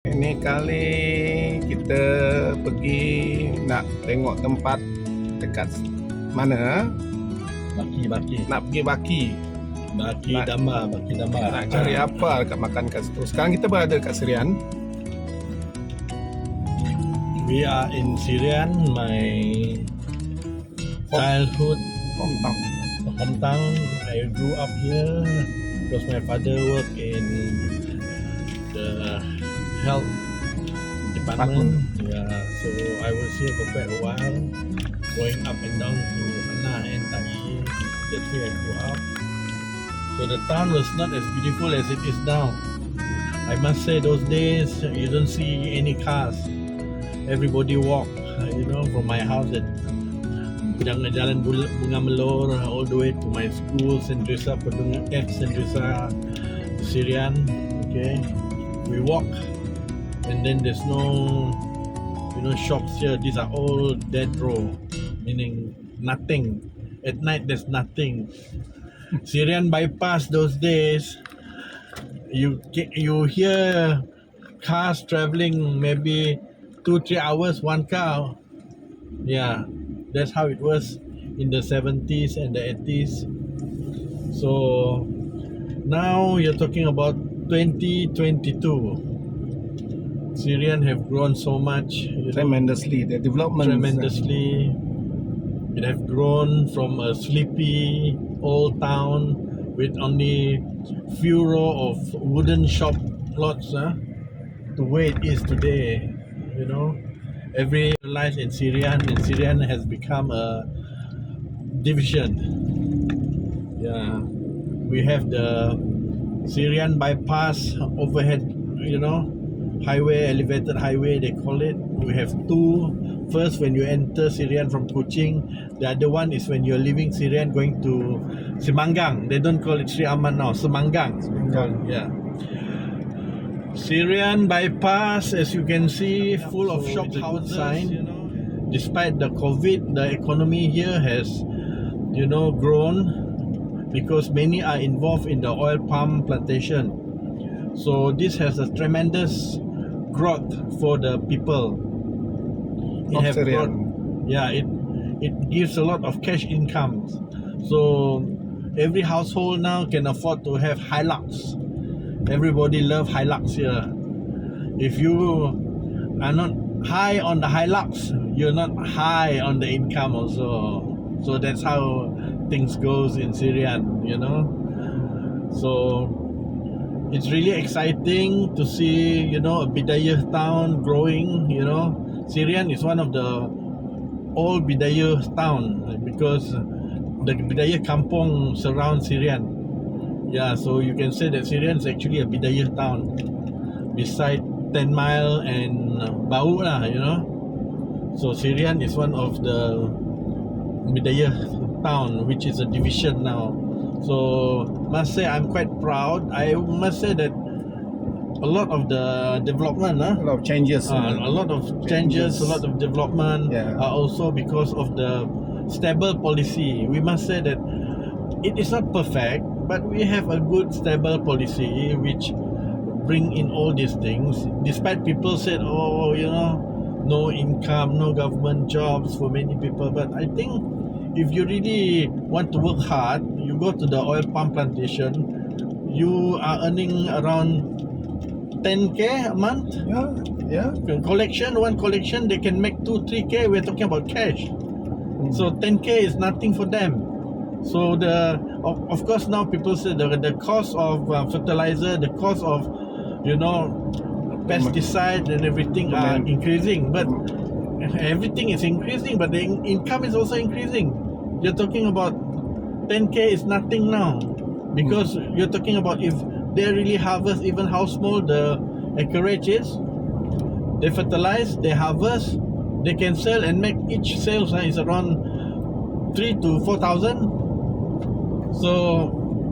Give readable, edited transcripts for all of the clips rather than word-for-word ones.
Ini kali kita pergi nak tengok tempat dekat mana? Baki. Nak pergi Baki. Baki Nak- Damba. Nak cari apa dekat makan kat situ. Sekarang kita berada dekat Serian. We are in Serian, my childhood hometown. I grew up here because my father worked in the health department. Yeah, so I was here for quite a while, going up and down to Hana and Tai. That's where I grew up. So the town was not as beautiful as it is now. I must say those days you don't see any cars. Everybody walk, from my house at Jalan Bunga Melor all the way to my school, Sendrisa Pedungan Sendrisa Serian. Okay, we walk, and then there's no, shops here. These are all dead row, meaning nothing. At night there's nothing. Serian bypass those days, you hear cars traveling maybe 2-3 hours, one car. Yeah, that's how it was in the 70s and the 80s. So now you're talking about 2022. Syrian have grown so much, Tremendously. The development. tremendously. It have grown from a sleepy old town with only few row of wooden shop lots to where it is today. Every life in Syrian has become a division. Yeah, we have the Syrian bypass overhead, highway, elevated highway they call it. We have two. First, when you enter Syrian from Kuching, the other one is when you're leaving Syrian going to Semanggang. They don't call it Sri Aman now, Semanggang. Yeah. Syrian bypass, as you can see, full of shop houses. Sign. Despite the COVID, the economy here has, grown because many are involved in the oil palm plantation. So this has a tremendous growth for the people. It have growth. Yeah, it gives a lot of cash income. So every household now can afford to have Hilux. Everybody love Hilux here. If you are not high on the Hilux, you're not high on the income also. So that's how things goes in Syrian, So it's really exciting to see, a Bidayuh town growing, Syrian is one of the old Bidayuh town because the Bidayuh kampung surrounds Syrian. Yeah, so you can say that Syrian is actually a Bidayuh town beside 10 Mile and Bau lah, So Syrian is one of the Bidayuh town, which is a division now. So must say I'm quite proud. I must say that a lot of the development, A lot of changes. a lot of changes, a lot of development are also because of the stable policy. We must say that it is not perfect, but we have a good stable policy which bring in all these things. Despite people said, no income, no government jobs for many people, but I think if you really want to work hard, you go to the oil palm plantation, you are earning around 10k a month. Yeah. One collection they can make 2-3k. We're talking about cash. So 10k is nothing for them. So of course now people say the cost of fertilizer, the cost of pesticide and everything are increasing, but everything is increasing, but the income is also increasing. You're talking about 10k is nothing now, because you're talking about if they really harvest, even how small the acreage is, they fertilize, they harvest, they can sell and make each sales is around 3,000 to 4,000. So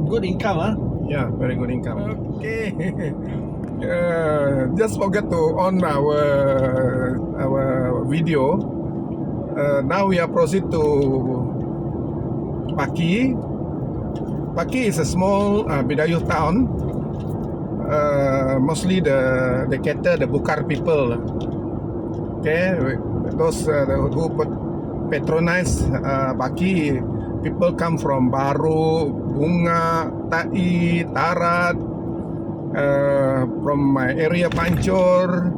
good income, Yeah, very good income. Okay. Just forget to on our video. Now we are proceed to Baki. Baki is a small Bidayuh town. mostly the cattle, the Bukar people. Okay, those who patronize Baki, people come from Baru, Bunga, Tai, Tarat, from my area Pancor,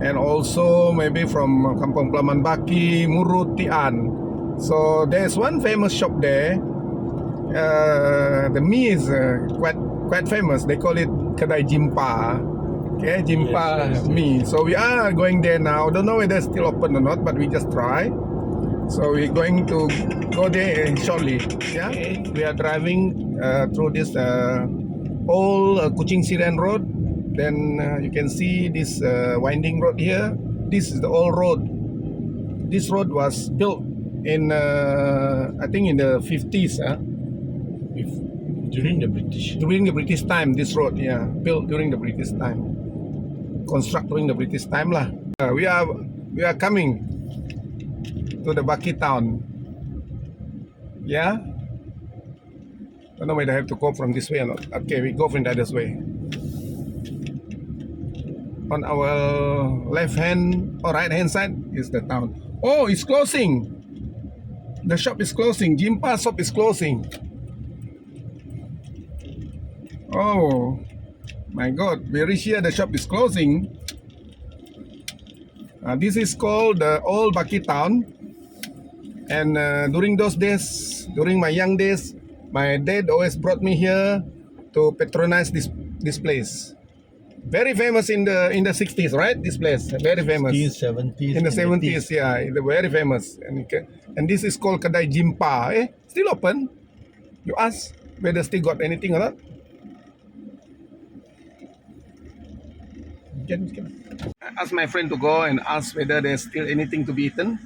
and also maybe from Kampung Pelaman Baki, Murut, Tian. So there's one famous shop there. The mee is quite famous. They call it Kedai Jimpa. Okay, Jimpa Yes. mee. So we are going there now. Don't know whether it's still open or not, but we just try. So we're going to go there shortly. Yeah, we are driving through this old Kuching Serian road. Then you can see this winding road here. This is the old road. This road was built in I think in the 50s. During the British. During the British time, this road, yeah, built during the British time, construct during the British time lah. We are coming to the Baki town. Yeah. Don't know whether I have to go from this way or not. Okay, we go from the other way. On our left hand or right hand side is the town. Oh, it's closing. The shop is closing. Jimpa shop is closing. Oh my God! We reach here. The shop is closing. This is called the old Baki town. And during those days, during my young days, my dad always brought me here to patronize this place. Very famous in the 60s, right? This place, very famous. 70s, In the 70s, 80s. yeah, it's very famous. And this is called Kedai Jimpa. Still open? You ask whether still got anything or not? Can. I asked my friend to go and ask whether there's still anything to be eaten.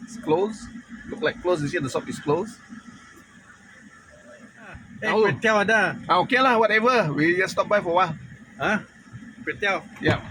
It's closed. Look like closed. You see the shop is closed. Kway teow ada. Okay lah, whatever. We just stop by for a while. Kway teow. Yeah.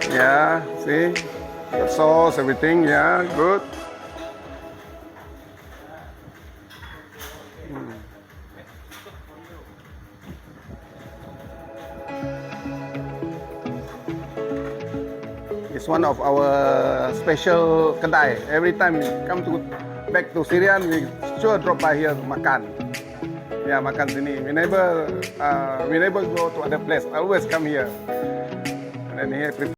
Yeah, see? The sauce, everything, yeah, good. It's one of our special kedai. Every time we come back to Serian, we sure drop by here makan. Yeah, makan sini. We never go to other place. Always come here. And then here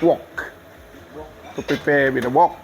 wok to prepare with the wok.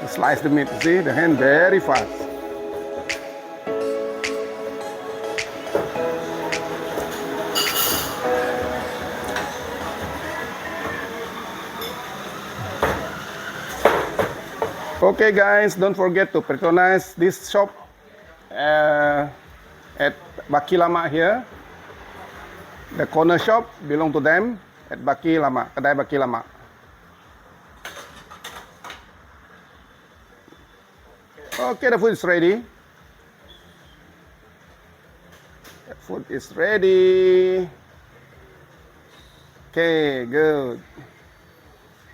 Slice the meat, see the hand very fast. Okay guys, don't forget to patronize this shop at Baki Lama here. The corner shop belong to them at Baki Lama, Kedai Baki Lama. Okay, the food is ready. The food is ready. Okay, good.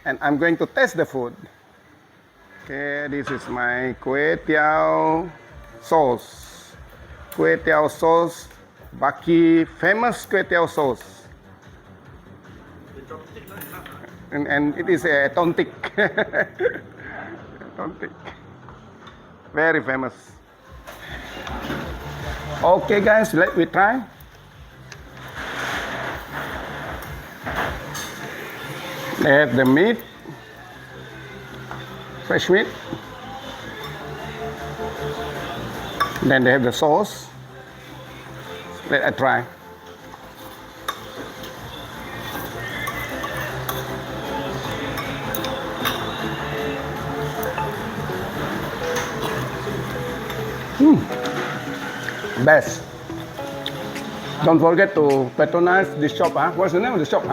And I'm going to test the food. Okay, this is my kway teow sauce. Kway teow sauce, Baki famous kway teow sauce. And it is a authentic. Authentic. Very famous. Okay guys, let me try. They have the meat, fresh meat. Then they have the sauce. Let I try. Best. Don't forget to patronize this shop. What's the name of the shop?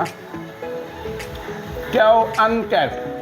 Cow and Cat.